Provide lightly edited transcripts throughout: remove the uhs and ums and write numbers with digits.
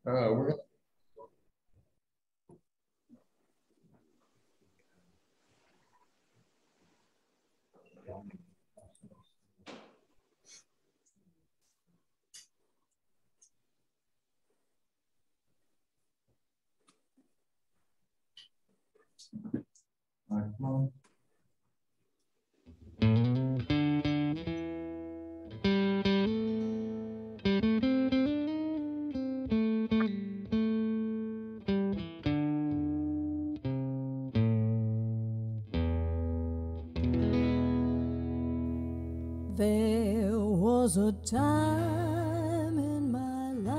We're gonna All right, come on. There was a time in my life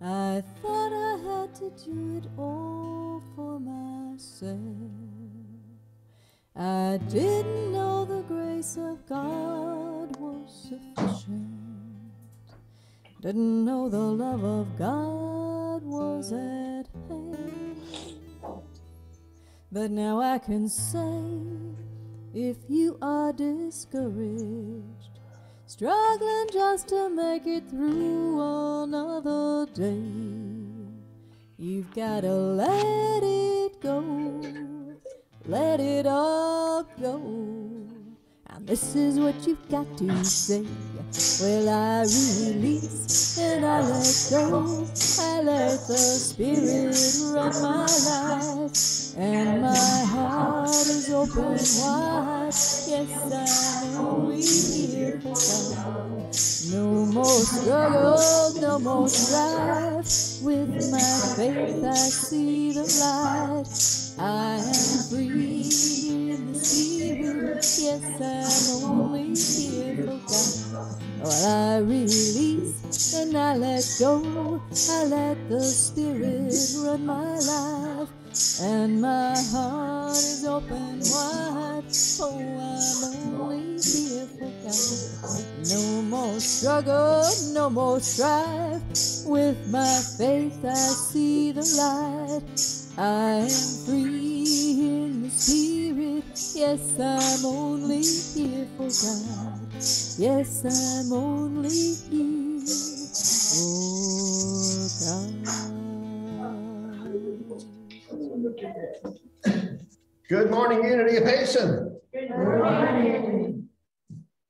I thought I had to do it all for myself. I didn't know the grace of God was sufficient. Didn't know the love of God was at hand. But now I can say, if you are discouraged, struggling just to make it through another day, you've gotta let it go, let it all go. And this is what you've got to say. Well, I release and I let go. I let the Spirit run my life, and my heart is open wide. Yes, I'm only here for God. No more struggle, no more strife. With my faith I see the light. I am free in the Spirit. Yes, I'm only here for God. Well, I release and I let go. I let the Spirit run my life, and my heart is open wide. Oh, I'm only here for God. No more struggle, no more strife. With my faith I see the light. I am free in the Spirit. Yes, I'm only here for God. Yes, I'm only here for God. Good morning, Unity of Payson. Good morning.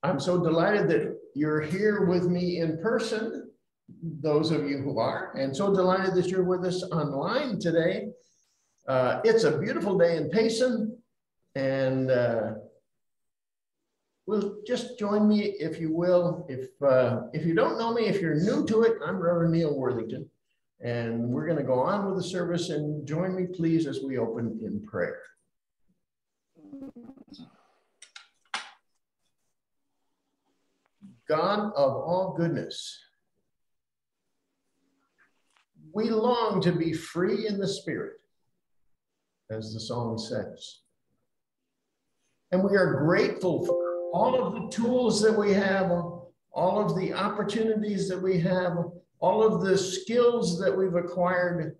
I'm so delighted that you're here with me in person, those of you who are, and so delighted that you're with us online today. It's a beautiful day in Payson, and will just join me, if you will. If you don't know me, if you're new to it, I'm Rev Neal Worthington, and we're going to go on with the service. And join me, please, as we open in prayer. God of all goodness, we long to be free in the Spirit, as the song says. And we are grateful for all of the tools that we have, all of the opportunities that we have, all of the skills that we've acquired,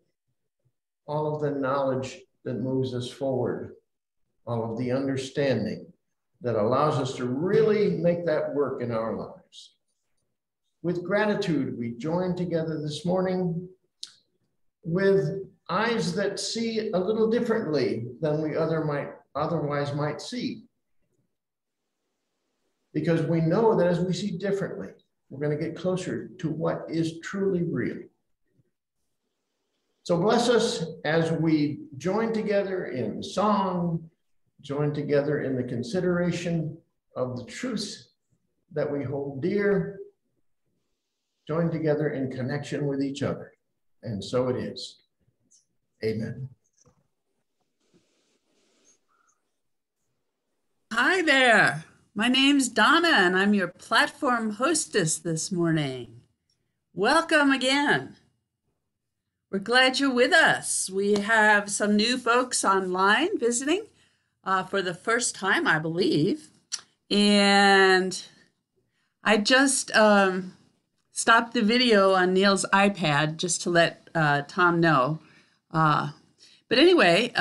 all of the knowledge that moves us forward, all of the understanding that allows us to really make that work in our lives. With gratitude, we join together this morning with eyes that see a little differently than we otherwise might see. Because we know that as we see differently, we're going to get closer to what is truly real. So bless us as we join together in song, join together in the consideration of the truths that we hold dear, join together in connection with each other. And so it is. Amen. Hi there. My name's Donna, and I'm your platform hostess this morning. Welcome again. We're glad you're with us. We have some new folks online visiting for the first time, I believe. And I just stopped the video on Neil's iPad just to let Tom know. But anyway,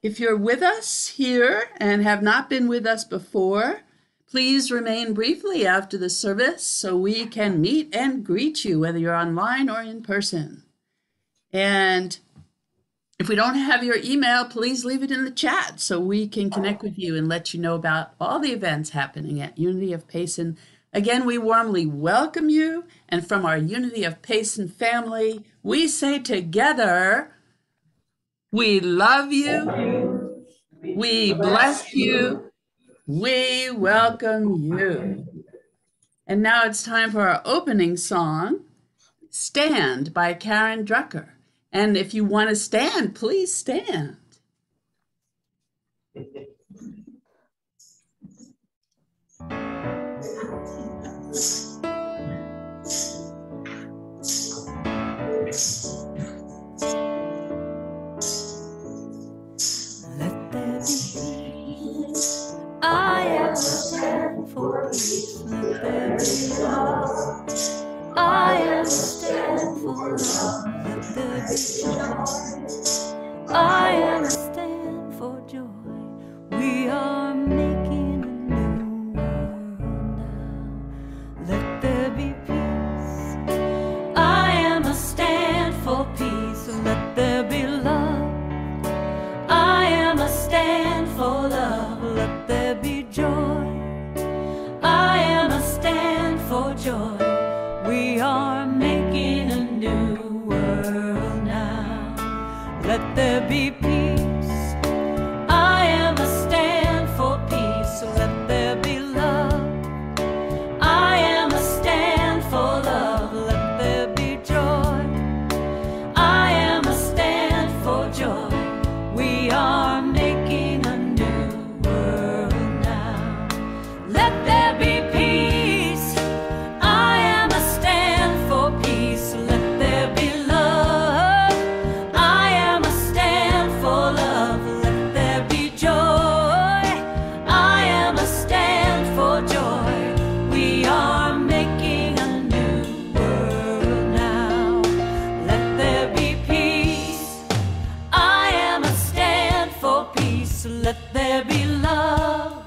if you're with us here and have not been with us before, Please remain briefly after the service so we can meet and greet you, whether you're online or in person. And if we don't have your email, please leave it in the chat so we can connect with you and let you know about all the events happening at Unity of Payson. Again, we warmly welcome you. And from our Unity of Payson family, we say together, we love you, we bless you, we welcome you. And now it's time for our opening song, Stand by Karen Drucker. And if you want to stand, please stand. Let there be peace. I am stand for peace. Let there be love. I am stand for love. Let there be joy. I am stand for joy. We are making a new world now. Let there be peace. I am a stand for peace. Let there be love. I am a stand for love. Let there be joy. I am a stand for joy. We are making a new world now. Let there be peace. I am a stand for peace. Let there be love. I am a stand for love. Let there be joy. I am a stand for joy. We are making a new world now. Let there be peace. I am a stand for peace. Let there be love. I am a stand for love. Let there be joy. I am a stand for joy. We are making a new world now. Let there be peace. I am a stand for peace. Let there be love.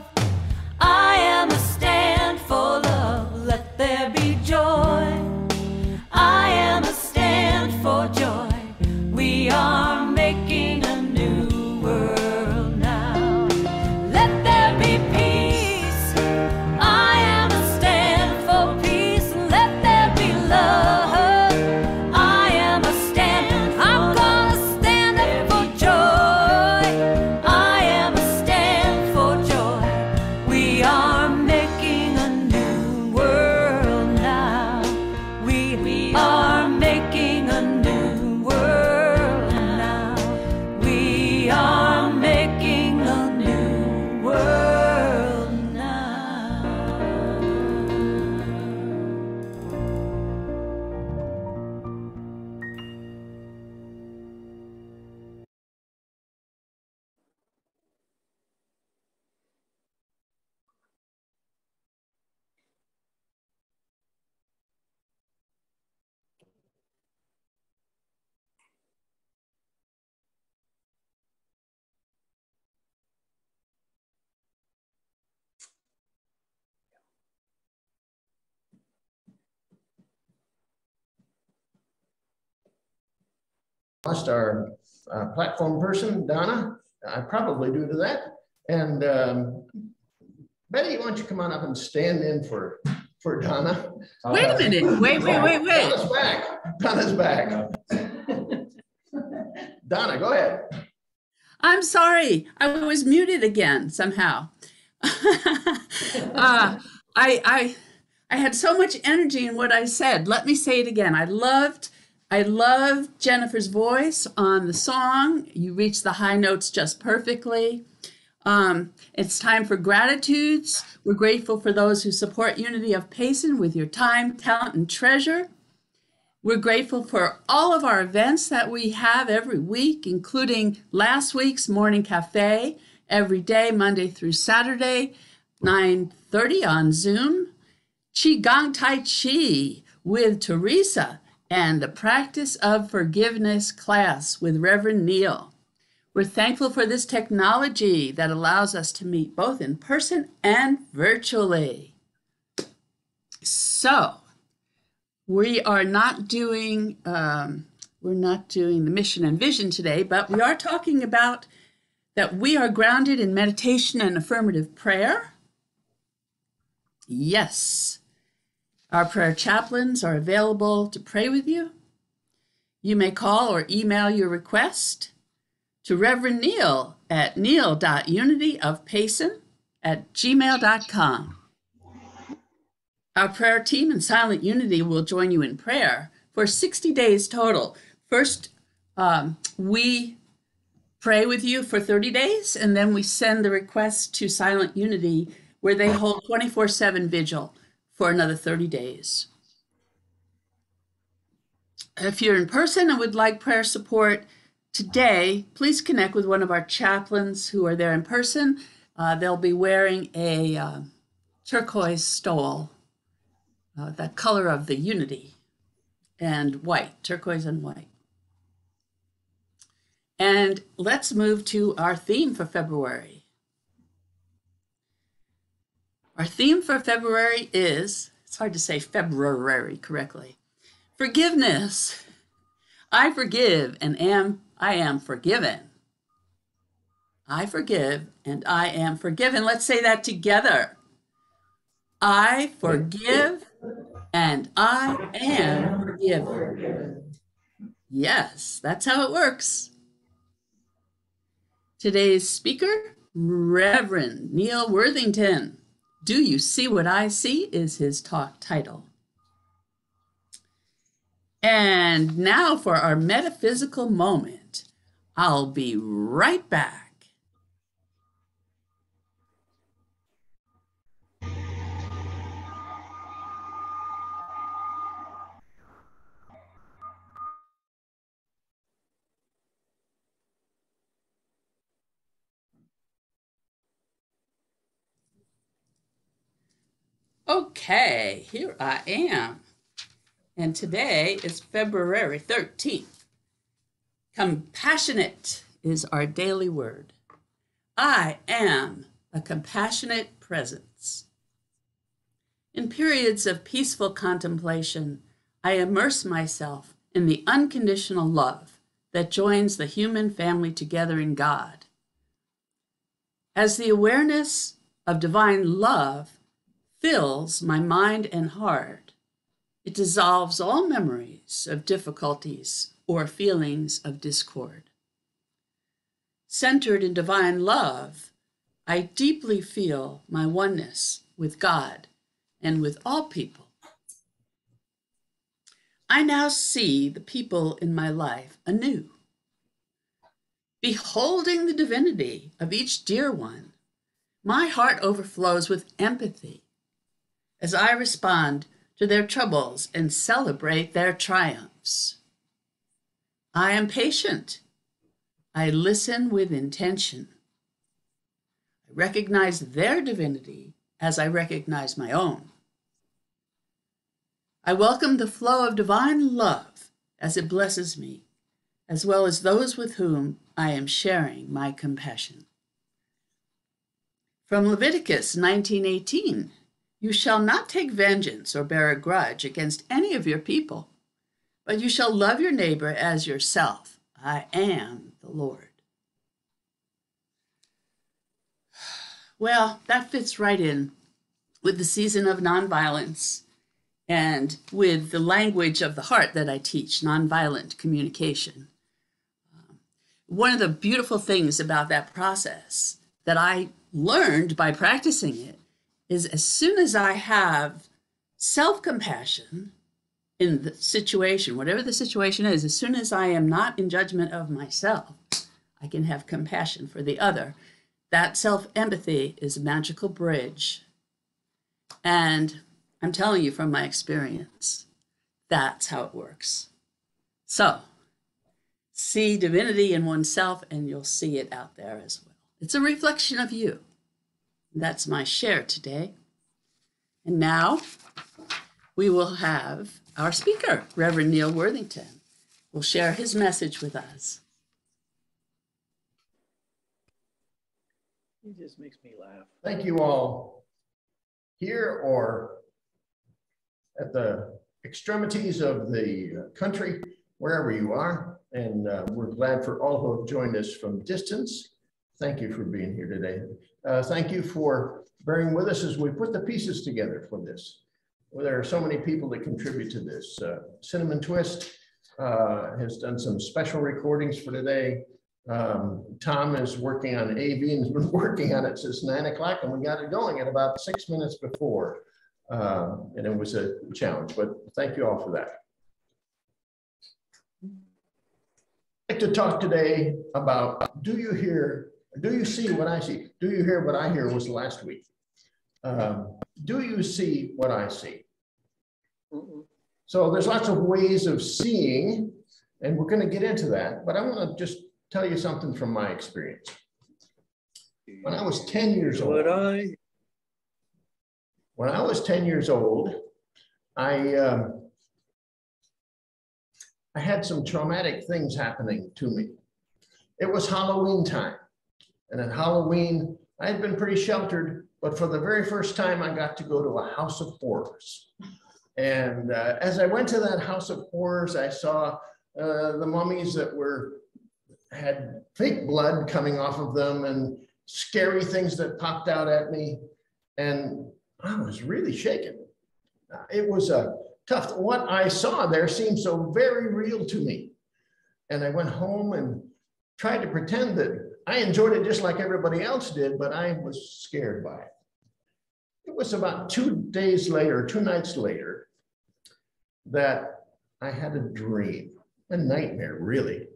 I am a stand for love. Let there be joy. I am a stand for joy. We are making a new world now. Let there be peace. I am a stand for peace. Let there be love. I am a stand. I'm gonna stand up for joy. I am a stand for joy. We are making a new world now. We are making a new world now. We are making a new world now. Lost our platform person, Donna. I probably due to that. And Betty, why don't you come on up and stand in for Donna? Wait a minute. Wait. Donna's back. Donna's back. Donna, go ahead. I'm sorry. I was muted again somehow. I had so much energy in what I said. Let me say it again. I loved Jennifer's voice on the song. You reached the high notes just perfectly. It's time for gratitudes. We're grateful for those who support Unity of Payson with your time, talent, and treasure. We're grateful for all of our events that we have every week, including last week's Morning Cafe, every day, Monday through Saturday, 9:30 on Zoom. Qigong Tai Chi with Teresa and the Practice of Forgiveness class with Rev Neal. We're thankful for this technology that allows us to meet both in person and virtually. So we are not doing the mission and vision today, but we are talking about that we are grounded in meditation and affirmative prayer. Yes, our prayer chaplains are available to pray with you. You may call or email your request to Reverend Neal at neal.unityofpayson@gmail.com. Our prayer team in Silent Unity will join you in prayer for 60 days total. First, we pray with you for 30 days, and then we send the request to Silent Unity, where they hold 24/7 vigil for another 30 days. If you're in person and would like prayer support today, please connect with one of our chaplains who are there in person. They'll be wearing a turquoise stole, the color of the unity, and white, turquoise and white. And let's move to our theme for February. Our theme for February is, it's hard to say February correctly, forgiveness. I forgive and I am forgiven. I forgive and I am forgiven. Let's say that together. I forgive and I am forgiven. Yes, that's how it works. Today's speaker, Reverend Neal Worthington. Do You See What I See is his talk title. And now for our metaphysical moment. I'll be right back. Okay, here I am. And today is February 13th. Compassionate is our daily word. I am a compassionate presence. In periods of peaceful contemplation, I immerse myself in the unconditional love that joins the human family together in God. As the awareness of divine love fills my mind and heart, it dissolves all memories of difficulties or feelings of discord. Centered in divine love, I deeply feel my oneness with God and with all people. I now see the people in my life anew. Beholding the divinity of each dear one, my heart overflows with empathy as I respond to their troubles and celebrate their triumphs. I am patient. I listen with intention. I recognize their divinity as I recognize my own. I welcome the flow of divine love as it blesses me, as well as those with whom I am sharing my compassion. From Leviticus 19:18, you shall not take vengeance or bear a grudge against any of your people, but you shall love your neighbor as yourself. I am the Lord. Well, that fits right in with the season of nonviolence and with the language of the heart that I teach, nonviolent communication. One of the beautiful things about that process that I learned by practicing it is as soon as I have self-compassion in the situation, whatever the situation is, as soon as I am not in judgment of myself, I can have compassion for the other. That self-empathy is a magical bridge. And I'm telling you from my experience, that's how it works. So, see divinity in oneself and you'll see it out there as well. It's a reflection of you. That's my share today. And now we will have our speaker, Reverend Neal Worthington, will share his message with us. He just makes me laugh. Thank you all here or at the extremities of the country, wherever you are. And we're glad for all who have joined us from distance. Thank you for being here today. Thank you for bearing with us as we put the pieces together for this. Well, there are so many people that contribute to this. Cinnamon Twist has done some special recordings for today. Tom is working on AV and has been working on it since 9 o'clock, and we got it going at about 6 minutes before. And it was a challenge, but thank you all for that. I'd like to talk today about, do you see what I see? Do you hear what I hear was last week. Do you see what I see? So there's lots of ways of seeing, and we're going to get into that, but I want to just tell you something from my experience. When I was 10 years old, I had some traumatic things happening to me. It was Halloween time, and at Halloween, I had been pretty sheltered, but for the very first time, I got to go to a house of horrors. And as I went to that house of horrors, I saw the mummies that had fake blood coming off of them and scary things that popped out at me. And I was really shaken. It was tough. What I saw there seemed so very real to me. And I went home and tried to pretend that I enjoyed it just like everybody else did, but I was scared by it. It was about 2 days later, 2 nights later, that I had a dream, a nightmare, really.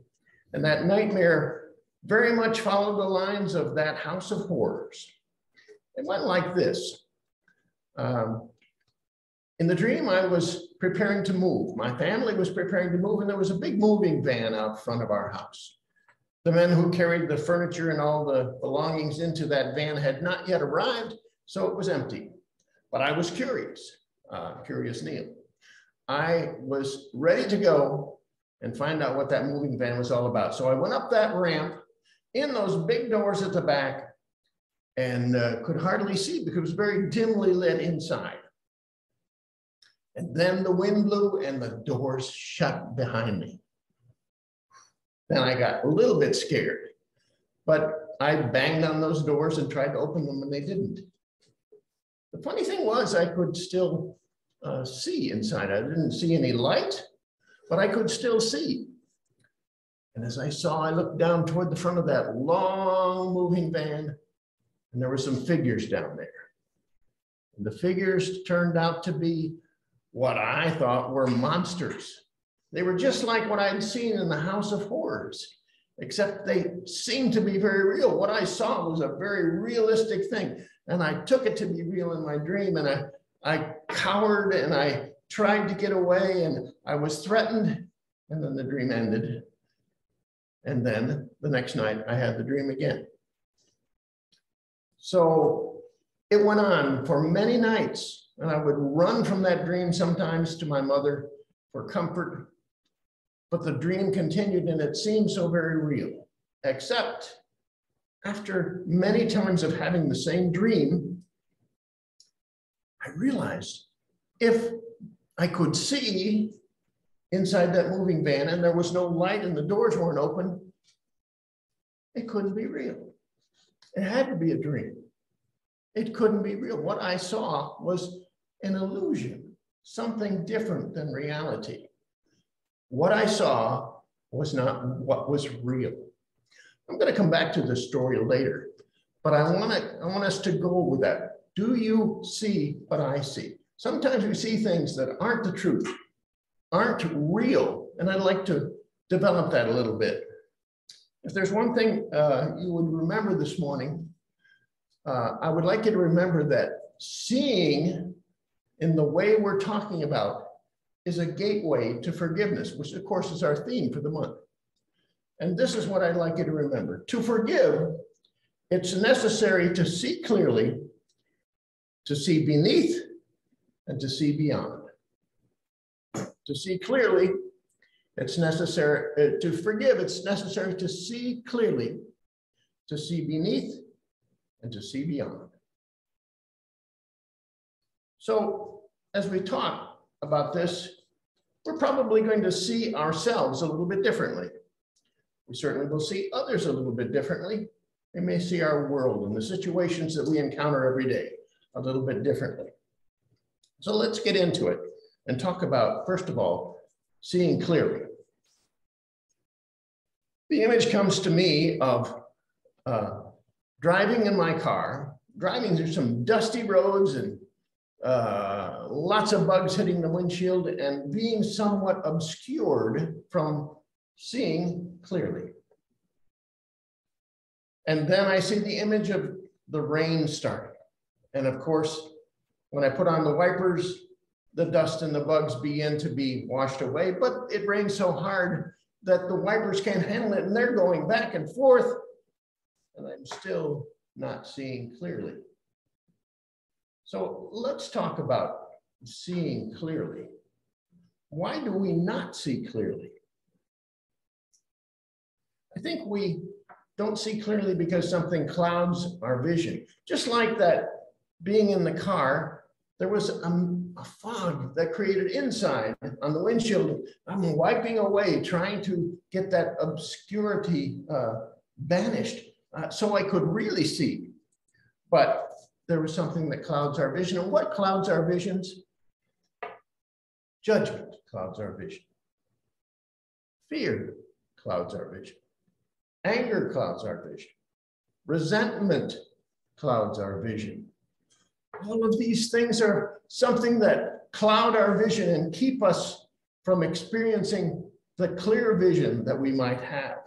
And that nightmare very much followed the lines of that house of horrors. It went like this. In the dream, I was preparing to move. My family was preparing to move, and there was a big moving van out front of our house. The men who carried the furniture and all the belongings into that van had not yet arrived, so it was empty. But I was curious, Curious Neal. I was ready to go and find out what that moving van was all about. So I went up that ramp in those big doors at the back and could hardly see because it was very dimly lit inside. And then the wind blew and the doors shut behind me. Then I got a little bit scared, but I banged on those doors and tried to open them and they didn't. The funny thing was I could still see inside. I didn't see any light, but I could still see. And as I saw, I looked down toward the front of that long moving van, and there were some figures down there. And the figures turned out to be what I thought were monsters. They were just like what I'd seen in the House of Horrors, except they seemed to be very real. What I saw was a very realistic thing, and I took it to be real in my dream, and I cowered and I tried to get away and I was threatened, and then the dream ended. And then the next night I had the dream again. So it went on for many nights, and I would run from that dream sometimes to my mother for comfort, but the dream continued and it seemed so very real, except after many times of having the same dream, I realized if I could see inside that moving van and there was no light and the doors weren't open, it couldn't be real. It had to be a dream. It couldn't be real. What I saw was an illusion, something different than reality. What I saw was not what was real. I'm going to come back to this story later, but I want us to go with that. Do you see what I see? Sometimes we see things that aren't the truth, aren't real, and I'd like to develop that a little bit. If there's one thing you would remember this morning, I would like you to remember that seeing in the way we're talking about is a gateway to forgiveness, which of course is our theme for the month. And this is what I'd like you to remember. To forgive, it's necessary to see clearly, to see beneath, and to see beyond. To see clearly, it's necessary to forgive. It's necessary to see clearly, to see beneath, and to see beyond. So as we talk about this, we're probably going to see ourselves a little bit differently. We certainly will see others a little bit differently. We may see our world and the situations that we encounter every day a little bit differently. So let's get into it and talk about, first of all, seeing clearly. The image comes to me of driving in my car, driving through some dusty roads and lots of bugs hitting the windshield and being somewhat obscured from seeing clearly. And then I see the image of the rain starting. And of course, when I put on the wipers, the dust and the bugs begin to be washed away, but it rains so hard that the wipers can't handle it and they're going back and forth, and I'm still not seeing clearly. So let's talk about seeing clearly. Why do we not see clearly? I think we don't see clearly because something clouds our vision. Just like that being in the car, there was a fog that created inside on the windshield. I'm wiping away, trying to get that obscurity banished so I could really see. But there was something that clouds our vision. And what clouds our visions? Judgment clouds our vision. Fear clouds our vision. Anger clouds our vision. Resentment clouds our vision. All of these things are something that cloud our vision and keep us from experiencing the clear vision that we might have.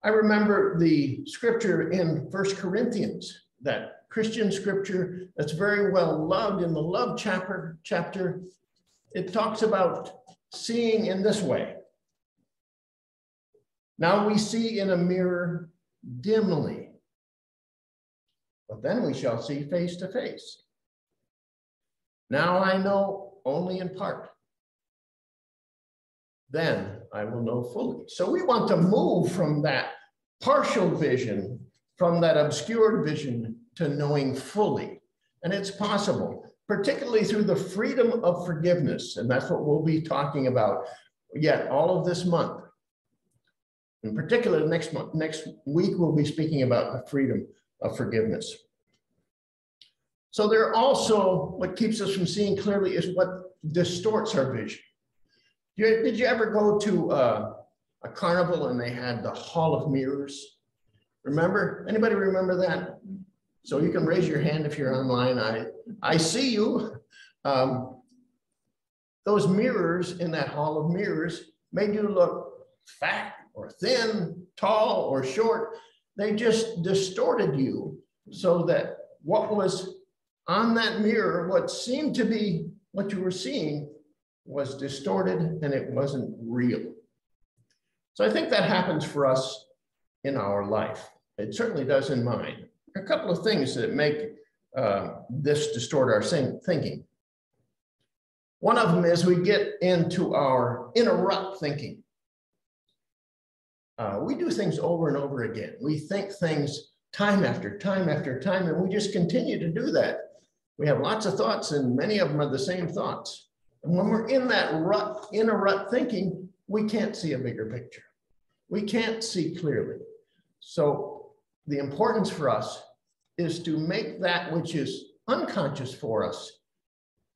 I remember the scripture in 1 Corinthians, that Christian scripture that's very well loved in the love chapter. It talks about seeing in this way. Now we see in a mirror dimly, but then we shall see face to face. Now I know only in part. Then I will know fully. So we want to move from that partial vision, from that obscured vision, to knowing fully. And it's possible, particularly through the freedom of forgiveness. And that's what we'll be talking about yet all of this month. In particular, next week, we'll be speaking about the freedom of forgiveness. So there also, what keeps us from seeing clearly is what distorts our vision. Did you ever go to a carnival and they had the Hall of Mirrors? Remember? Anybody remember that? So you can raise your hand if you're online. I see you. Those mirrors in that Hall of Mirrors made you look fat or thin, tall or short. They just distorted you so that what was on that mirror, what seemed to be what you were seeing, was distorted and it wasn't real. So I think that happens for us in our life. It certainly does in mine. A couple of things that make this distort our thinking. One of them is we get into our interrupt thinking. We do things over and over again. We think things time after time after time, and we just continue to do that. We have lots of thoughts, and many of them are the same thoughts. And when we're in that interrupt thinking, we can't see a bigger picture. We can't see clearly. So the importance for us is to make that which is unconscious for us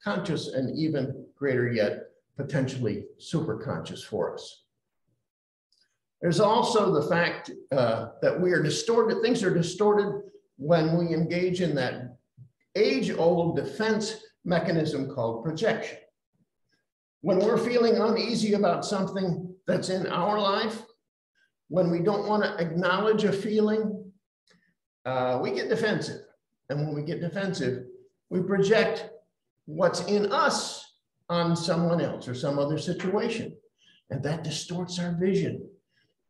conscious, and even greater yet, potentially superconscious for us. There's also the fact that we are distorted. Things are distorted when we engage in that age-old defense mechanism called projection. When we're feeling uneasy about something that's in our life, when we don't want to acknowledge a feeling, we get defensive. And when we get defensive, we project what's in us on someone else or some other situation. And that distorts our vision.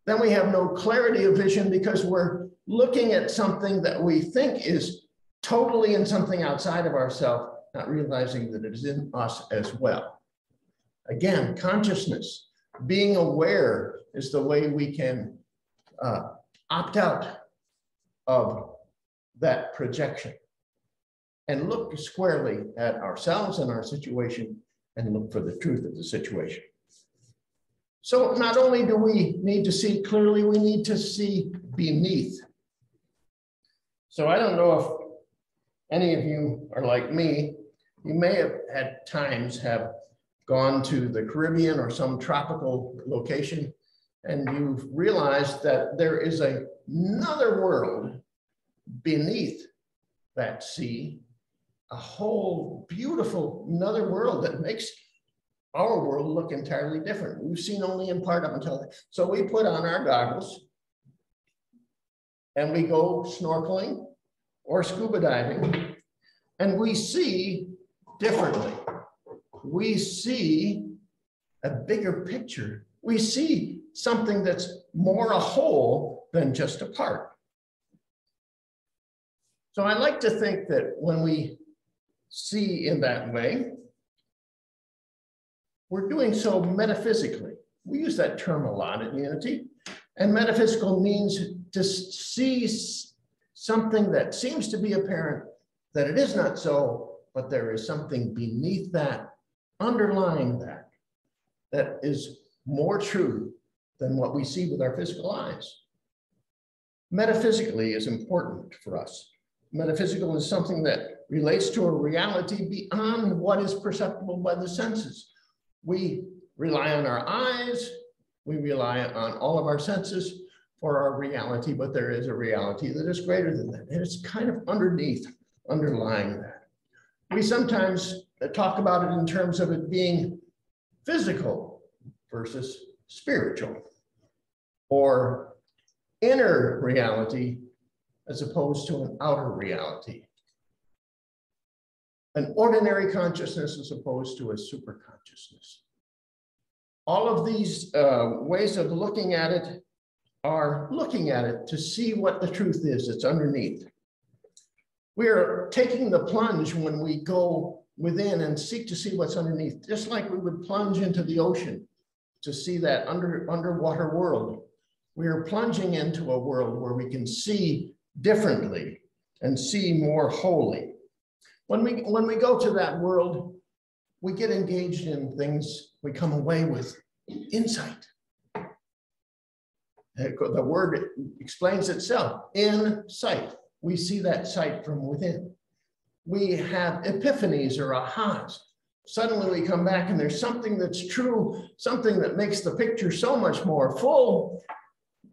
Then we have no clarity of vision because we're looking at something that we think is totally in something outside of ourselves, not realizing that it is in us as well. Again, consciousness, being aware is the way we can opt out of that projection and look squarely at ourselves and our situation and look for the truth of the situation. So not only do we need to see clearly, we need to see beneath. So I don't know if any of you are like me. You may have at times have gone to the Caribbean or some tropical location, and you've realized that there is another world beneath that sea, a whole beautiful another world that makes our world look entirely different. We've seen only in part up until then. So we put on our goggles and we go snorkeling or scuba diving, and we see differently. We see a bigger picture. We see something that's more a whole than just a part. So I like to think that when we see in that way, we're doing so metaphysically. We use that term a lot at Unity. And metaphysical means to see something that seems to be apparent, that it is not so, but there is something beneath that, underlying that, that is more true than what we see with our physical eyes. Metaphysically is important for us. Metaphysical is something that relates to a reality beyond what is perceptible by the senses. We rely on our eyes, we rely on all of our senses for our reality, but there is a reality that is greater than that. And it's kind of underneath, underlying that. We sometimes talk about it in terms of it being physical versus spiritual, or inner reality as opposed to an outer reality. An ordinary consciousness as opposed to a super consciousness. All of these ways of looking at it are looking at it to see what the truth is that's underneath. We are taking the plunge when we go within and seek to see what's underneath, just like we would plunge into the ocean to see that underwater world. We are plunging into a world where we can see differently and see more wholly. When we go to that world, we get engaged in things, we come away with insight. The word explains itself, insight. We see that sight from within. We have epiphanies or ahas. Suddenly we come back and there's something that's true, something that makes the picture so much more full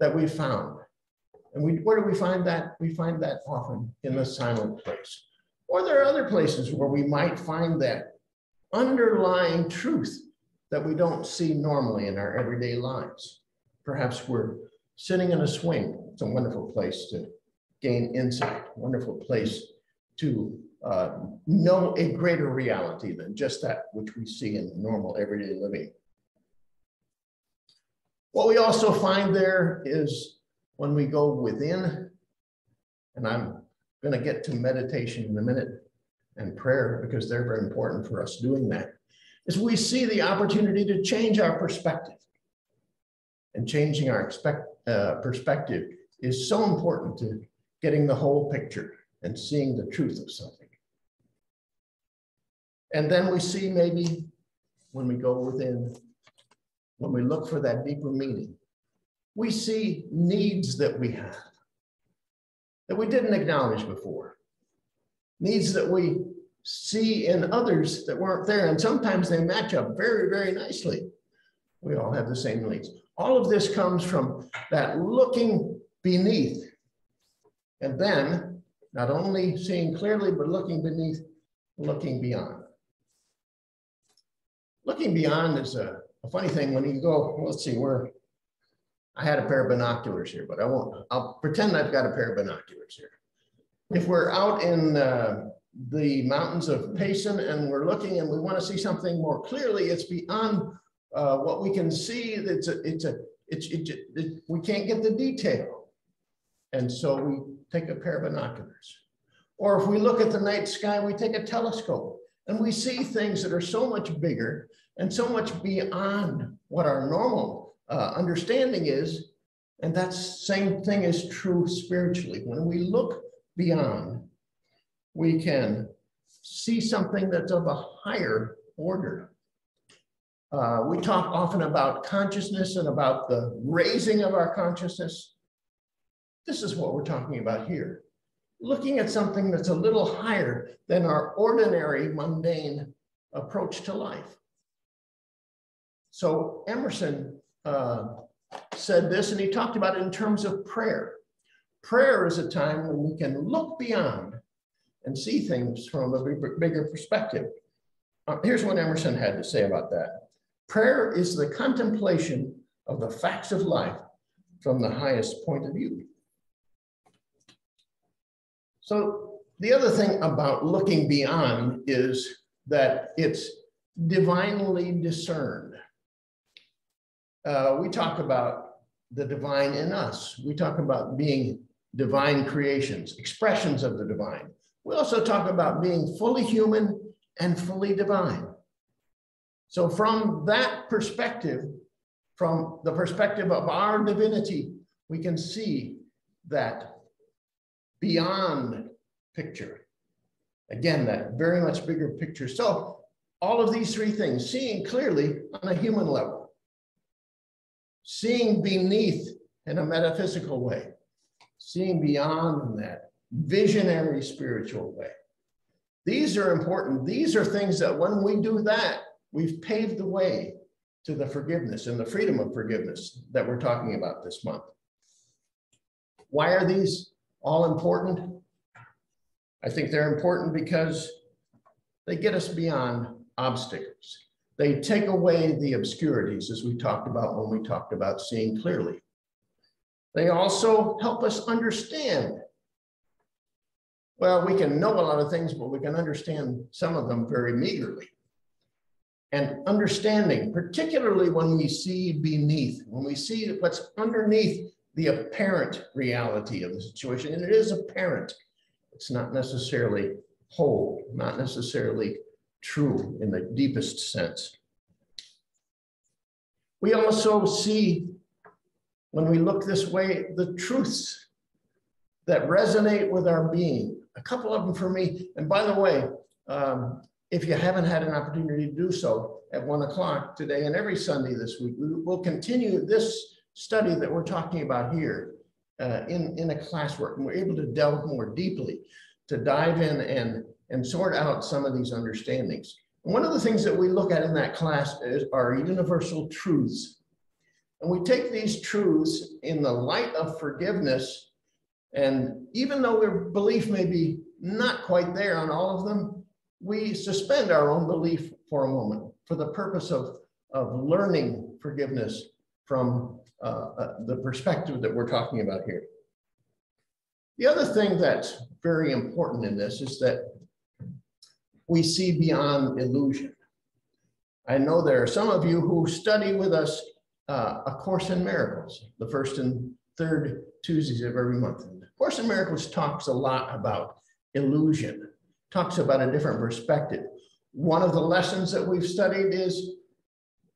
that we found. And where do we find that? We find that often in the silent place. Or there are other places where we might find that underlying truth that we don't see normally in our everyday lives. Perhaps we're sitting in a swing. It's a wonderful place to gain insight, a wonderful place to know a greater reality than just that which we see in normal everyday living. What we also find there is when we go within, and I'm going to get to meditation in a minute and prayer because they're very important for us doing that, is we see the opportunity to change our perspective. And changing our perspective is so important to getting the whole picture and seeing the truth of something. And then we see maybe when we go within, when we look for that deeper meaning, we see needs that we have that we didn't acknowledge before, needs that we see in others that weren't there. And sometimes they match up very, very nicely. We all have the same needs. All of this comes from that looking beneath, and then not only seeing clearly, but looking beneath, looking beyond. Looking beyond is a funny thing when you go, well, let's see, I had a pair of binoculars here, but I won't. I'll pretend I've got a pair of binoculars here. If we're out in the mountains of Payson and we're looking and we want to see something more clearly, it's beyond what we can see. We can't get the detail. And so we take a pair of binoculars. Or if we look at the night sky, we take a telescope and we see things that are so much bigger and so much beyond what our normal understanding is, And that same thing is true spiritually. When we look beyond, we can see something that's of a higher order. We talk often about consciousness and about the raising of our consciousness. This is what we're talking about here. Looking at something that's a little higher than our ordinary, mundane approach to life. So Emerson said this, and he talked about it in terms of prayer. Prayer is a time when we can look beyond and see things from a bigger perspective. Here's what Emerson had to say about that. Prayer is the contemplation of the facts of life from the highest point of view. So the other thing about looking beyond is that it's divinely discerned. We talk about the divine in us. We talk about being divine creations, expressions of the divine. We also talk about being fully human and fully divine. So from that perspective, from the perspective of our divinity, we can see that beyond picture. Again, that very much bigger picture. So all of these three things, seeing clearly on a human level, seeing beneath in a metaphysical way, seeing beyond that, visionary spiritual way. These are important. These are things that when we do that, we've paved the way to the forgiveness and the freedom of forgiveness that we're talking about this month. Why are these all important? I think they're important because they get us beyond obstacles. They take away the obscurities, as we talked about when we talked about seeing clearly. They also help us understand. Well, we can know a lot of things, but we can understand some of them very meagerly. And understanding, particularly when we see beneath, when we see what's underneath the apparent reality of the situation, and it is apparent, it's not necessarily whole, not necessarily true in the deepest sense. We also see, when we look this way, the truths that resonate with our being. A couple of them for me, and by the way, if you haven't had an opportunity to do so, at 1 o'clock today and every Sunday this week, we will continue this study that we're talking about here in a classwork, and we're able to delve more deeply, to dive in and sort out some of these understandings. And one of the things that we look at in that class is our universal truths. And we take these truths in the light of forgiveness, and even though our belief may be not quite there on all of them, we suspend our own belief for a moment for the purpose of learning forgiveness from the perspective that we're talking about here. The other thing that's very important in this is that we see beyond illusion. I know there are some of you who study with us A Course in Miracles, the first and third Tuesdays of every month. And A Course in Miracles talks a lot about illusion, talks about a different perspective. One of the lessons that we've studied is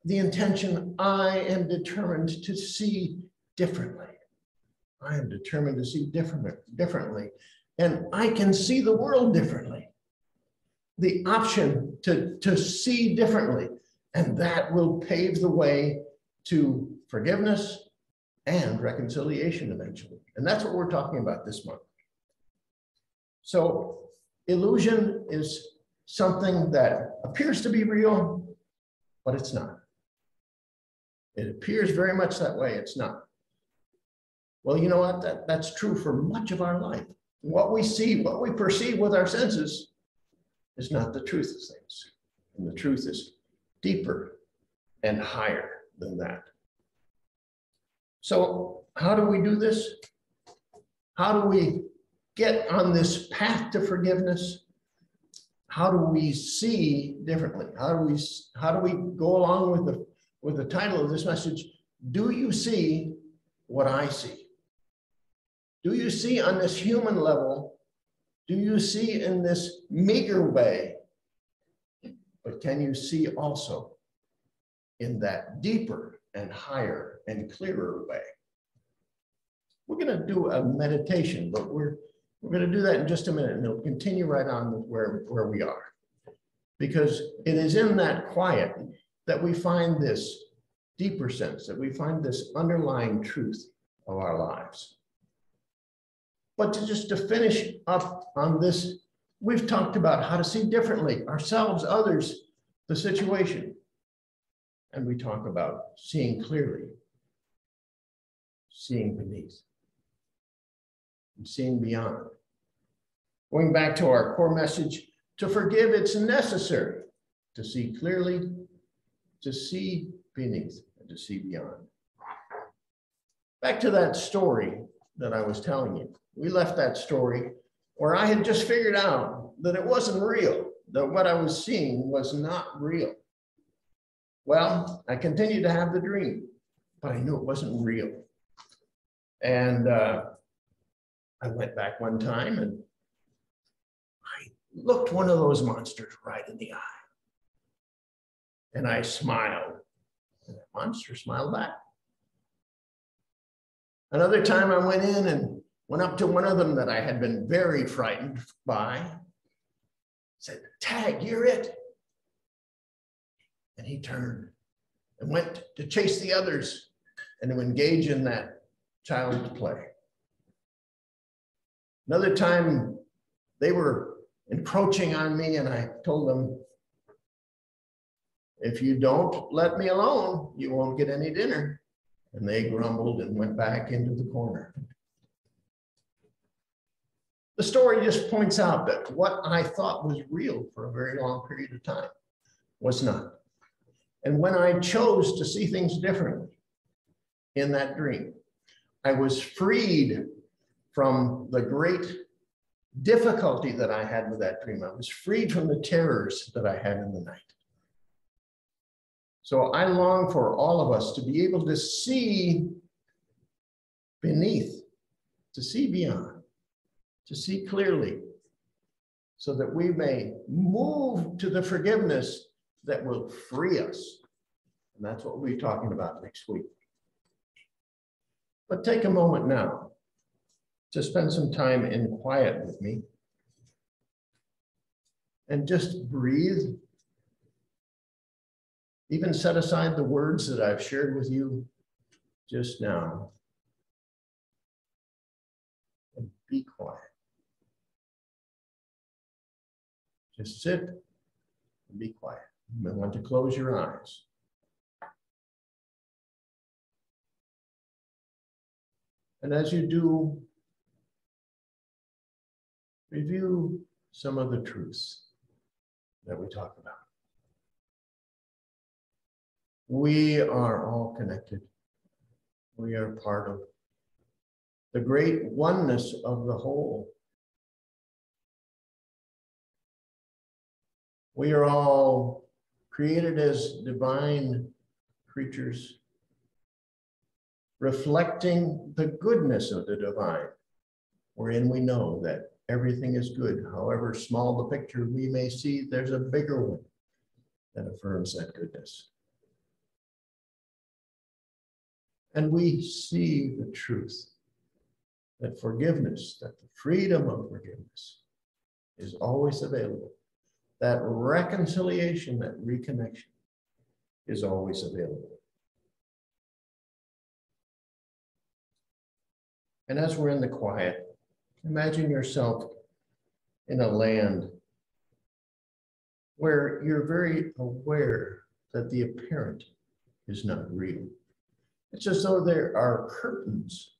the intention, I am determined to see differently. I am determined to see differently. And I can see the world differently. The option to see differently. And that will pave the way to forgiveness and reconciliation eventually. And that's what we're talking about this month. So illusion is something that appears to be real, but it's not. It appears very much that way, it's not. Well, you know what? That's true for much of our life. What we see, what we perceive with our senses is not the truth of things. And the truth is deeper and higher than that. So how do we do this? How do we get on this path to forgiveness? How do we see differently? How do we go along with the title of this message? Do you see what I see? Do you see on this human level? Do you see in this meager way? But can you see also in that deeper and higher and clearer way? We're going to do a meditation, but we're going to do that in just a minute, and it'll continue right on with where we are. Because it is in that quiet that we find this deeper sense, that we find this underlying truth of our lives. But to finish up on this, we've talked about how to see differently, ourselves, others, the situation. And we talk about seeing clearly, seeing beneath, and seeing beyond. Going back to our core message, to forgive, it's necessary to see clearly, to see beneath, and to see beyond. Back to that story that I was telling you. We left that story where I had just figured out that it wasn't real, that what I was seeing was not real. Well, I continued to have the dream, but I knew it wasn't real. And I went back one time and I looked one of those monsters right in the eye. And I smiled, and that monster smiled back. Another time I went in and went up to one of them that I had been very frightened by, said, "Tag, you're it." And he turned and went to chase the others and to engage in that child's play. Another time they were encroaching on me and I told them, "If you don't let me alone, you won't get any dinner." And they grumbled and went back into the corner. The story just points out that what I thought was real for a very long period of time was not. And when I chose to see things differently in that dream, I was freed from the great difficulty that I had with that dream. I was freed from the terrors that I had in the night. So I long for all of us to be able to see beneath, to see beyond, to see clearly, so that we may move to the forgiveness that will free us. And that's what we'll be talking about next week. But take a moment now to spend some time in quiet with me and just breathe. Even set aside the words that I've shared with you just now and be quiet. Just sit and be quiet. You may want to close your eyes. And as you do, review some of the truths that we talk about. We are all connected. We are part of the great oneness of the whole. We are all created as divine creatures, reflecting the goodness of the divine, wherein we know that everything is good. However small the picture we may see, there's a bigger one that affirms that goodness. And we see the truth that forgiveness, that the freedom of forgiveness is always available. That reconciliation, that reconnection is always available. And as we're in the quiet, imagine yourself in a land where you're very aware that the apparent is not real. It's as though there are curtains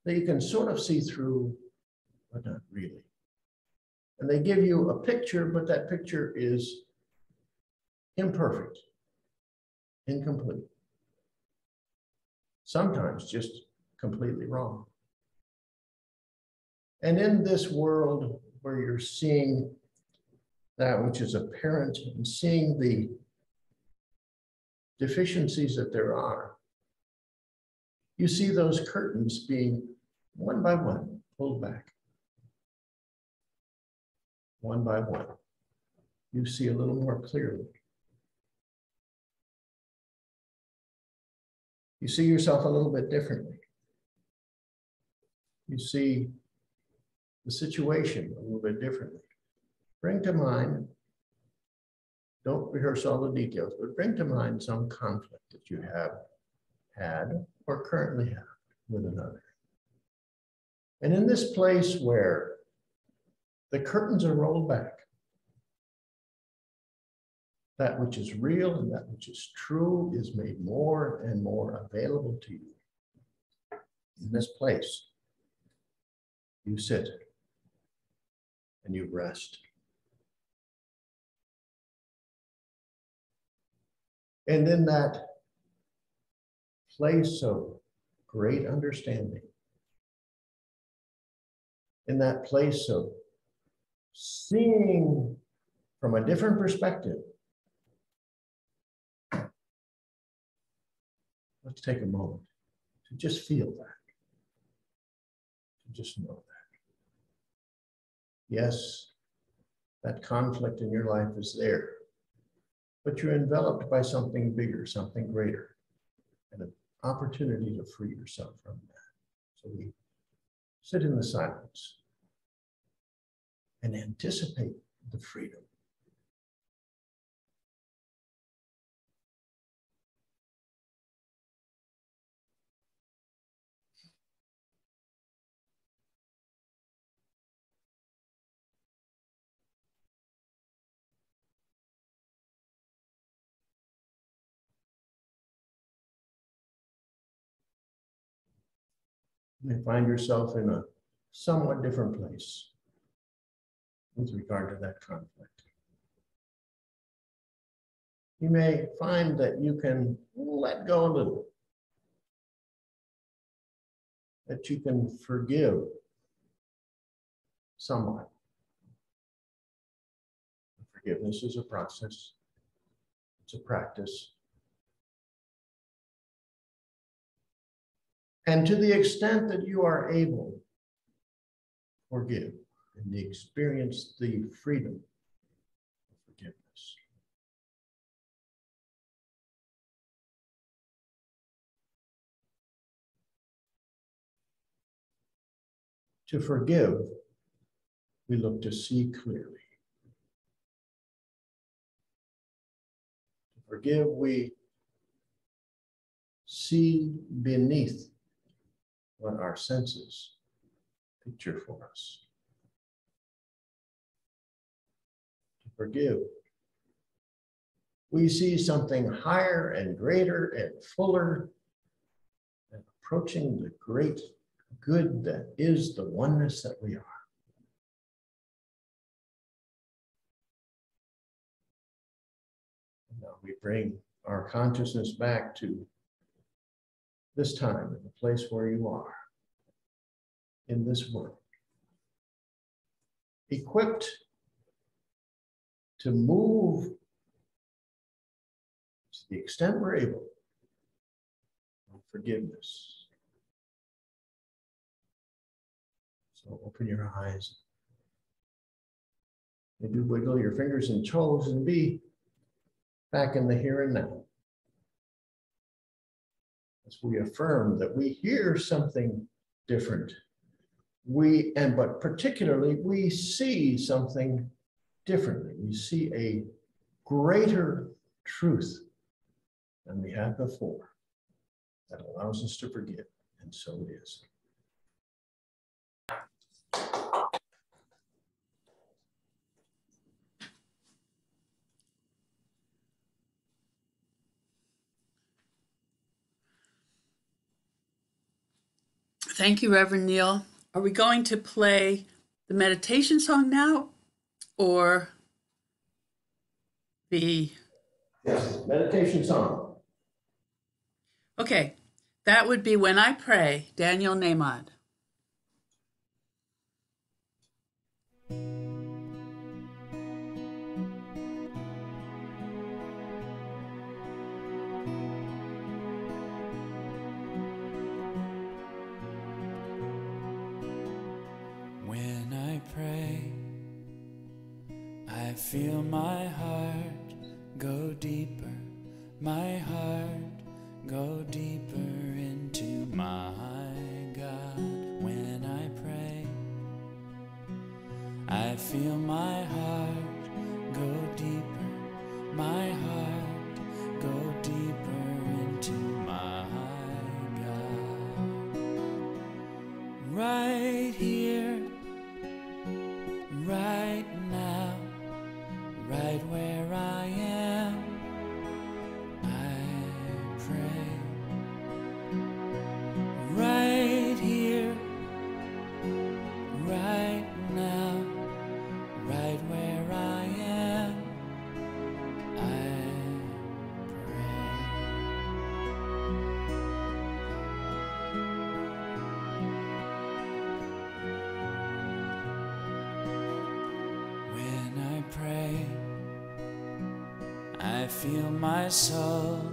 that you can sort of see through, but not really. And they give you a picture, but that picture is imperfect, incomplete, sometimes just completely wrong. And in this world where you're seeing that which is apparent and seeing the deficiencies that there are, you see those curtains being one by one pulled back. One by one, you see a little more clearly. You see yourself a little bit differently. you see the situation a little bit differently. Bring to mind, don't rehearse all the details, but bring to mind some conflict that you have had or currently have with another. And in this place where the curtains are rolled back, that which is real and that which is true is made more and more available to you. In this place, you sit and you rest. And in that place of great understanding, in that place of seeing from a different perspective, let's take a moment to just feel that, to just know that. Yes, that conflict in your life is there, but you're enveloped by something bigger, something greater, and an opportunity to free yourself from that. So we sit in the silence and anticipate the freedom. You may find yourself in a somewhat different place with regard to that conflict. You may find that you can let go a little, that you can forgive somewhat. Forgiveness is a process, it's a practice. And to the extent that you are able, forgive and experience the freedom of forgiveness. To forgive, we look to see clearly. To forgive, we see beneath what our senses picture for us. To forgive, we see something higher and greater and fuller and approaching the great good that is the oneness that we are. And now we bring our consciousness back to this time in the place where you are in this world, equipped to move to the extent we're able on forgiveness. So open your eyes, maybe wiggle your fingers and toes and be back in the here and now. As we affirm that we hear something different, but particularly we see something differently. We see a greater truth than we had before that allows us to forgive, and so it is. Thank you, Reverend Neal. Are we going to play the meditation song now or the... Yes, meditation song. Okay, that would be When I Pray, Daniel Nahmod. When I pray, I feel my heart go deeper, my heart go deeper into my God. When I I feel my heart go deeper, my heart go deeper into my God. Right here, right now, right where I am, I pray. Right here, right now, right where I am, I pray. When I pray, I feel my soul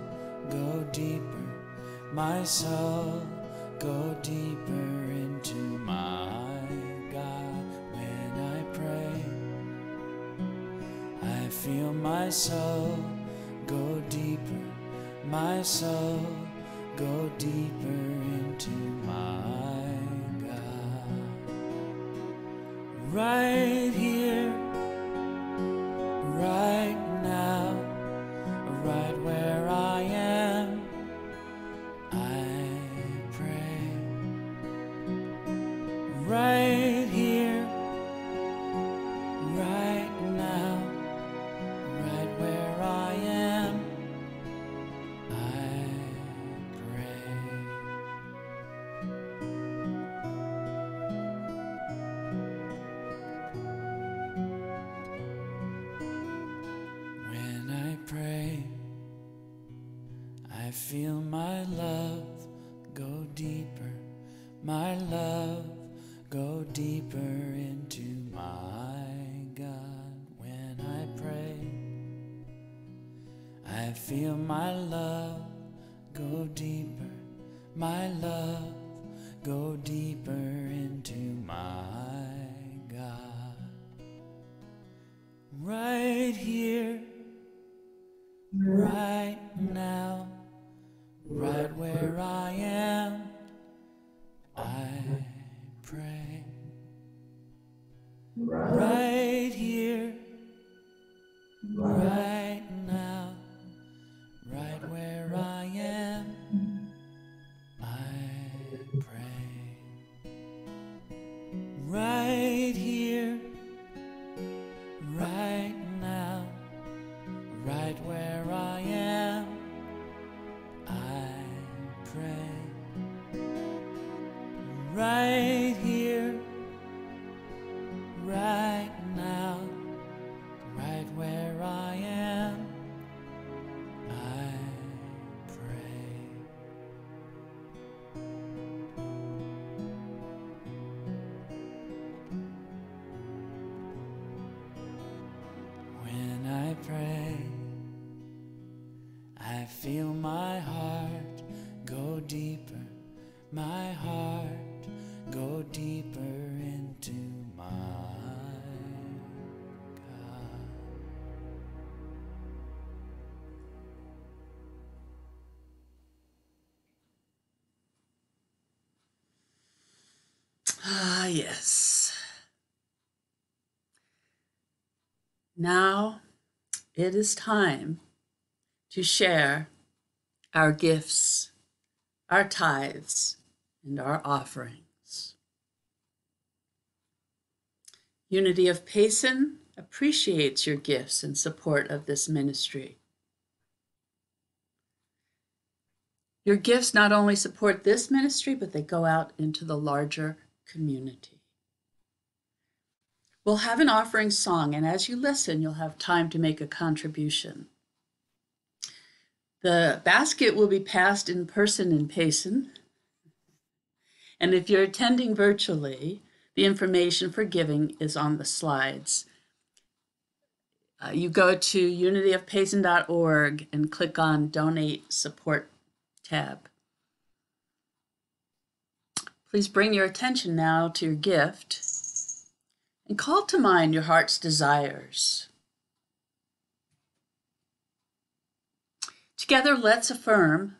go deeper, my soul go deeper into my God. When I pray, I feel my soul go deeper, my soul go deeper into my God. Right here, right now, right where I am, I pray. Right here, right now, right where I am, I pray. When I pray, I feel my love go deeper, my love go deeper into my God. When I pray, I feel my love go deeper, my love go deeper into my God. Right here, right now, right where I am, I pray. Right here, right now, right where I am, I pray. Right here, right now, right where I am, I pray. Right here, right now, right where I am, I pray. When I pray, I feel my heart go deeper, my heart go deeper into my God. Ah, yes. Now it is time to share our gifts, our tithes, and our offerings. Unity of Payson appreciates your gifts in support of this ministry. Your gifts not only support this ministry, but they go out into the larger community. We'll have an offering song, and as you listen, you'll have time to make a contribution. The basket will be passed in person in Payson. And if you're attending virtually, the information for giving is on the slides. You go to unityofpayson.org and click on Donate Support tab. Please bring your attention now to your gift and call to mind your heart's desires. Together, let's affirm,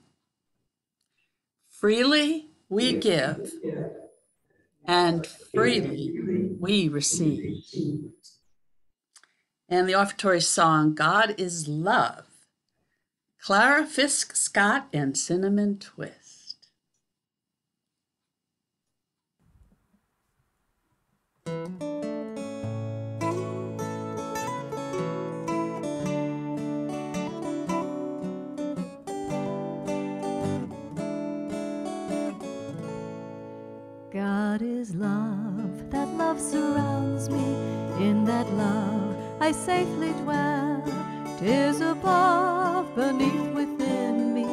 freely we give, and freely we receive. And the offertory song, God is Love, Clara Fisk Scott and Cinnamon Twist. God is love, that love surrounds me. In that love I safely dwell. 'Tis above, beneath, within me.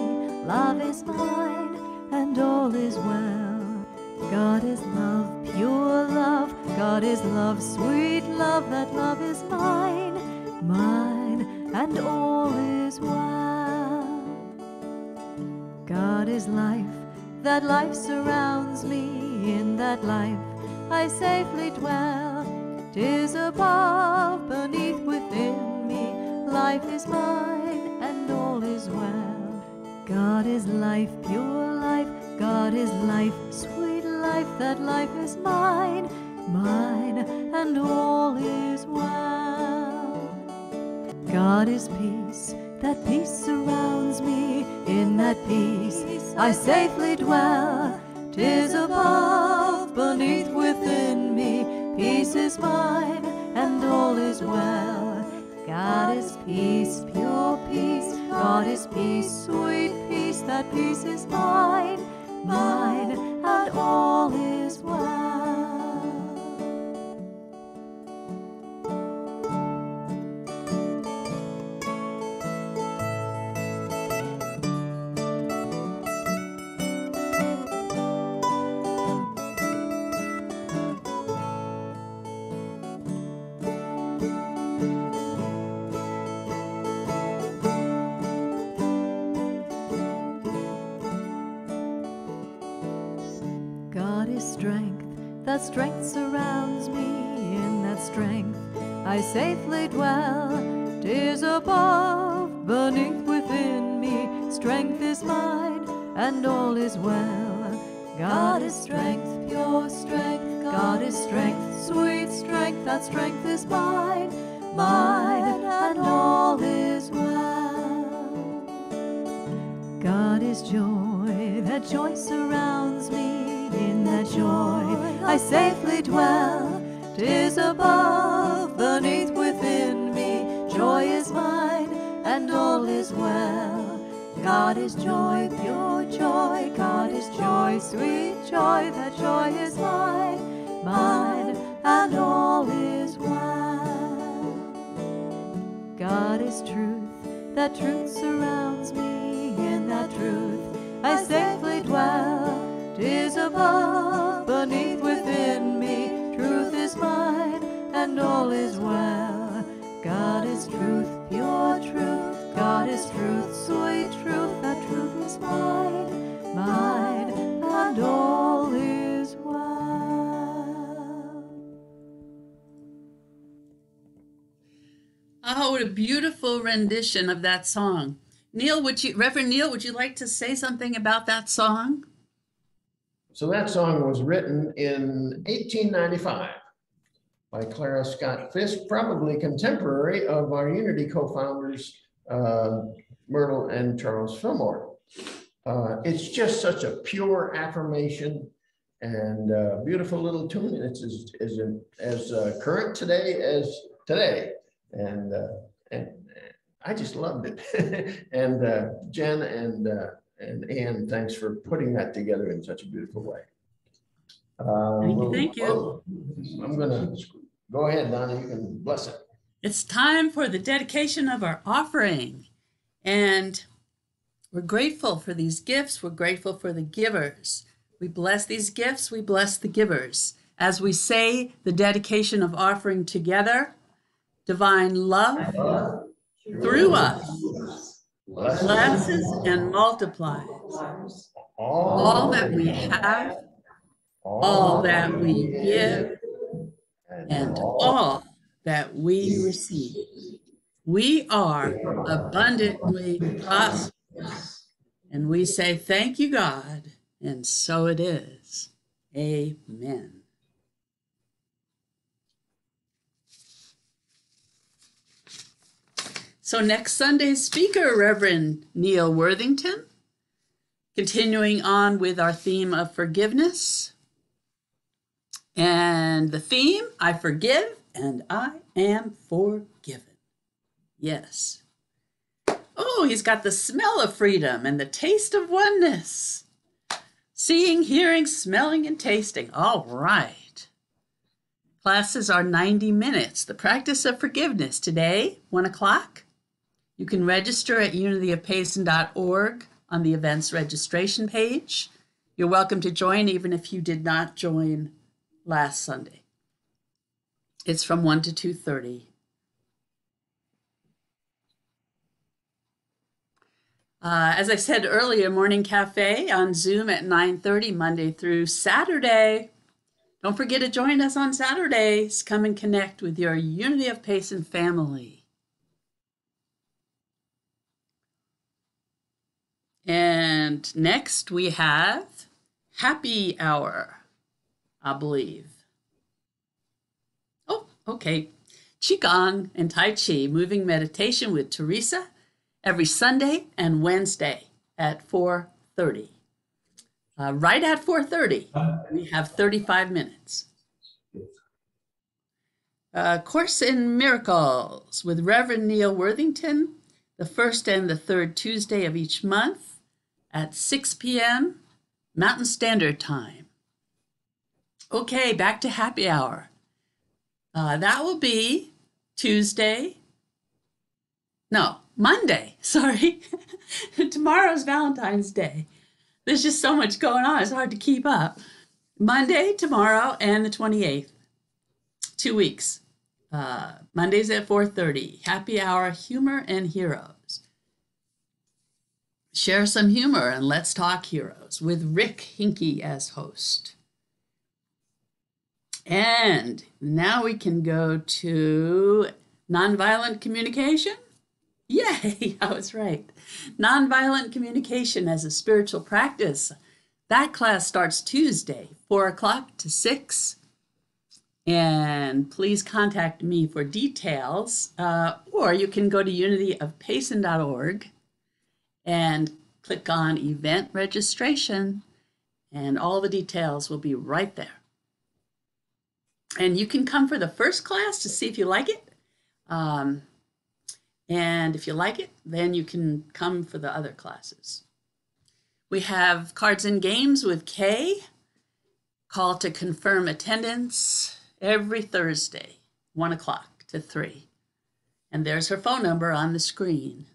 Love is mine, and all is well. God is love, pure love. God is love, sweet love. That love is mine, mine, and all is well. God is life, that life surrounds me. In that life I safely dwell. 'Tis above, beneath, within me. Life is mine, and all is well. God is life, pure life. God is life, sweet life. That life is mine, mine, and all is well. God is peace, that peace surrounds me. In that peace I safely dwell. 'Tis above, beneath, within me. Peace is mine, and all is well. God is peace, pure peace. God is peace, sweet peace. That peace is mine, mine, and all is well. God is strength, that strength surrounds me. In that strength I safely dwell. 'Tis above, beneath, within me. Strength is mine, and all is well. God is strength, pure strength. God is strength, sweet strength. That strength is mine, mine, and all is well. God is joy, that joy surrounds me. In that joy I safely dwell. 'Tis above, beneath, within me. Joy is mine, and all is well. God is joy, pure joy. God is joy, sweet joy. That joy is mine, mine, and all is well. God is truth, that truth surrounds me. In that truth I safely dwell. 'Tis above, beneath, within me. Truth is mine, and all is well. God is truth, pure truth. God is truth, sweet truth. That truth is mine, mine, and all is well. Oh, what a beautiful rendition of that song. Reverend Neal, would you like to say something about that song? So that song was written in 1895 by Clara Scott Fisk, probably contemporary of our Unity co-founders, Myrtle and Charles Fillmore. It's just such a pure affirmation and beautiful little tune. It's as current today as today. And I just loved it. And Jen and Ann, thanks for putting that together in such a beautiful way. Thank you. I'm gonna go ahead, Donna, you can bless it. It's time for the dedication of our offering. And we're grateful for these gifts. We're grateful for the givers. We bless these gifts. We bless the givers. As we say the dedication of offering together, divine love through us blesses and multiplies all that we have, all that we give, and all that we receive. We are abundantly prosperous, and we say thank you, God, and so it is. Amen. So next Sunday's speaker, Reverend Neal Worthington, continuing on with our theme of forgiveness. And the theme, I forgive and I am forgiven. Yes. Oh, he's got the smell of freedom and the taste of oneness. Seeing, hearing, smelling, and tasting. All right. Classes are 90 minutes. The practice of forgiveness today, 1 o'clock. You can register at unityofpayson.org on the events registration page. You're welcome to join even if you did not join last Sunday. It's from 1 to 2:30. As I said earlier, Morning Cafe on Zoom at 9:30 Monday through Saturday. Don't forget to join us on Saturdays. Come and connect with your Unity of Payson family. And next we have Happy Hour, I believe. Oh, okay. Qigong and Tai Chi, moving meditation with Teresa, every Sunday and Wednesday at 4:30. Right at 4:30, we have 35 minutes. Course in Miracles with Reverend Neal Worthington, the first and the third Tuesday of each month at 6 p.m. Mountain Standard Time. Okay, back to happy hour. That will be Monday, sorry. Tomorrow's Valentine's Day. There's just so much going on, it's hard to keep up. Monday, tomorrow, and the 28th. 2 weeks. Mondays at 4:30. Happy hour, humor and heroes. Share some humor and let's talk heroes with Rick Hinkey as host. And now we can go to nonviolent communication. Yay, I was right. Nonviolent communication as a spiritual practice. That class starts Tuesday, 4 o'clock to 6. And please contact me for details, or you can go to unityofpayson.org and click on event registration, and all the details will be right there. And you can come for the first class to see if you like it. And if you like it, then you can come for the other classes. We have cards and games with Kay. Call to confirm attendance every Thursday, 1 o'clock to 3. And there's her phone number on the screen.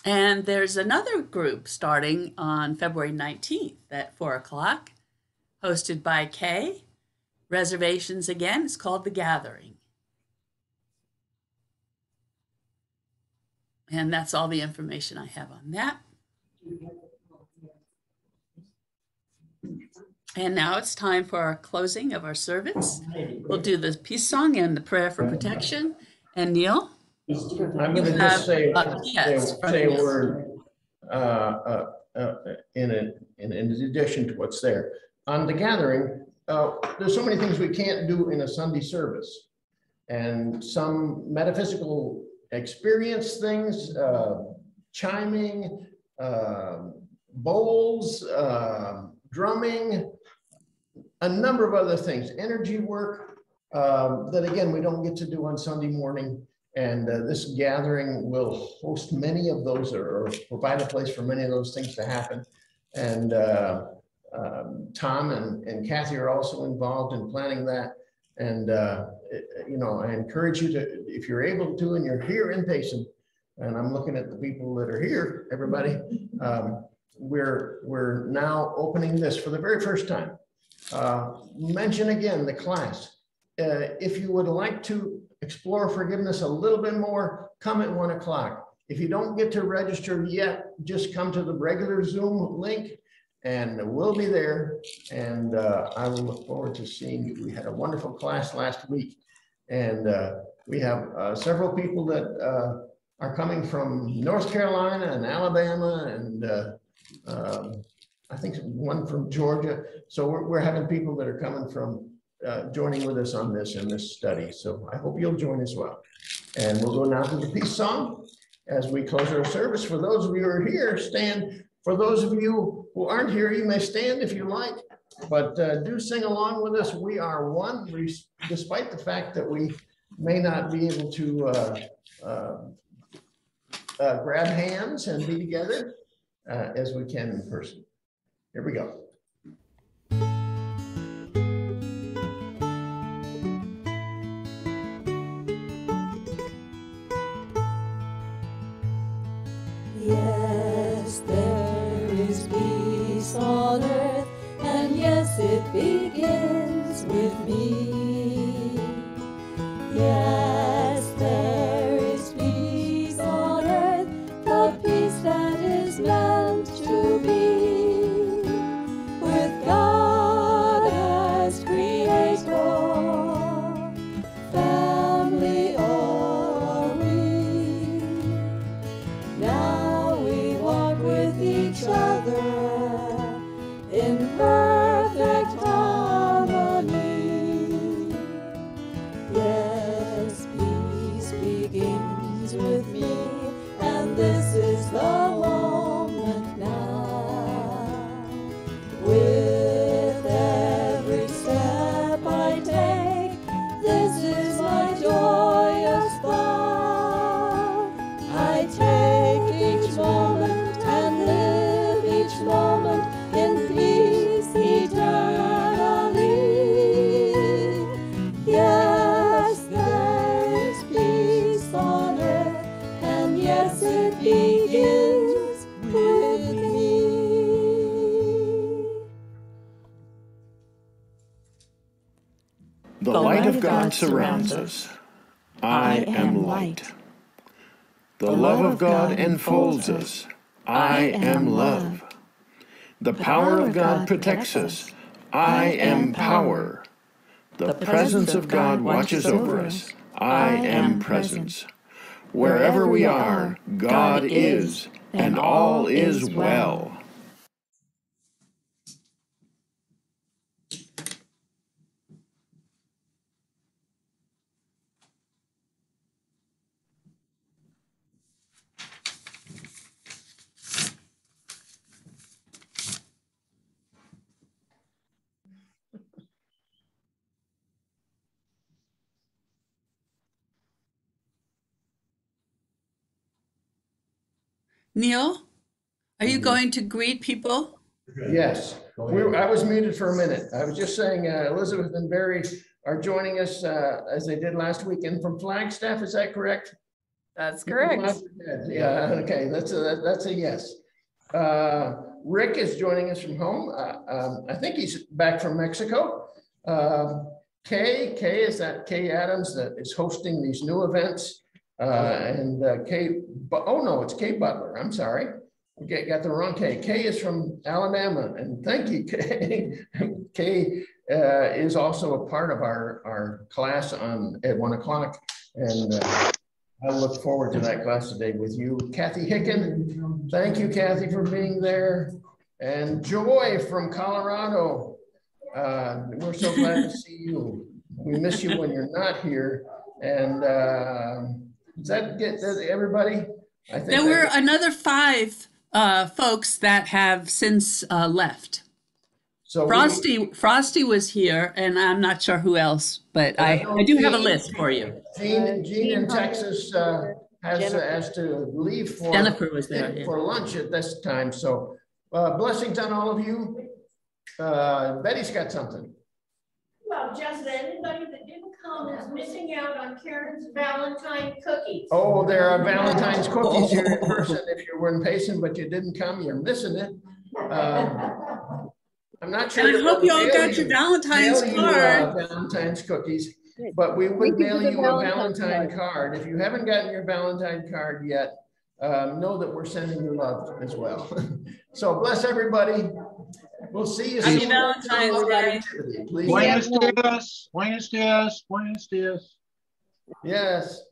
And there's another group starting on February 19th at 4 o'clock, hosted by Kay. Reservations again, it's called The Gathering. And that's all the information I have on that. And now it's time for our closing of our service. We'll do the peace song and the prayer for protection. And Neal? I'm going to just say a word in addition to what's there. On The Gathering, there's so many things we can't do in a Sunday service. And some metaphysical experience things, chiming, bowls, drumming, a number of other things, energy work that again, we don't get to do on Sunday morning. And this gathering will host many of those or provide a place for many of those things to happen. And Tom and Kathy are also involved in planning that. And, you know, I encourage you to, if you're able to, and you're here in Payson, and I'm looking at the people that are here, everybody, we're now opening this for the very first time. Mention again the class. If you would like to explore forgiveness a little bit more, come at 1 o'clock. If you don't get to register yet, just come to the regular Zoom link and we'll be there. And I will look forward to seeing you. We had a wonderful class last week, and we have several people that are coming from North Carolina and Alabama, and I think one from Georgia. So we're having people that are coming from joining with us on this in this study. So I hope you'll join as well. And we'll go now to the peace song as we close our service. For those of you who are here, stand. For those of you who aren't here, you may stand if you like, but do sing along with us. We are one, despite the fact that we may not be able to grab hands and be together as we can in person. Here we go. Yes, there is peace on earth, and yes, it begins with me. Yes, there is peace on earth, the peace that is meant to be, with God as creator, family are we. Now we walk with each other in perfect harmony. Yes, peace begins with me, and this is the moment now. With every step I take, this is my joyous thought. I take each moment and live each moment in peace eternally. Yes, there is peace on earth, and yes, it begins with me. The light of God surrounds us. I am light. The love of God enfolds us. I am love. The power of God protects us. I am power. The presence of God watches over us. I am presence. Wherever we are, God is, and all is well. Neil, are you going to greet people? Yes, I was muted for a minute. I was just saying Elizabeth and Barry are joining us as they did last weekend from Flagstaff. Is that correct? That's correct. Yeah, okay, that's a yes. Rick is joining us from home. I think he's back from Mexico. Kay is Kay Adams that is hosting these new events. It's Kay Butler. I'm sorry. Got the wrong Kay. Kay is from Alabama, and thank you, Kay. Kay is also a part of our class at 1 o'clock, and I look forward to that class today with you. Kathy Hicken, thank you, Kathy, for being there. And Joy from Colorado, we're so glad to see you. We miss you when you're not here. And does that get everybody? I think There were another 5 folks that have since left. So Frosty was here, and I'm not sure who else, but I do have a list for you. Jean in Texas has to leave for Jennifer was there, yeah. for lunch at this time. So blessings on all of you. Betty's got something. Well, just anybody that didn't come is missing out on Karen's Valentine cookies. Oh, there are Valentine's cookies here in person. If you were in Payson but you didn't come, you're missing it. I'm not sure. And I hope you all got your Valentine's card. Valentine's cookies, but we would mail you a Valentine card. If you haven't gotten your Valentine card yet, know that we're sending you love as well. So bless everybody. We'll see you soon. Happy Valentine's Day. Please. Buenos dias. Buenos dias. Buenos dias. Yes.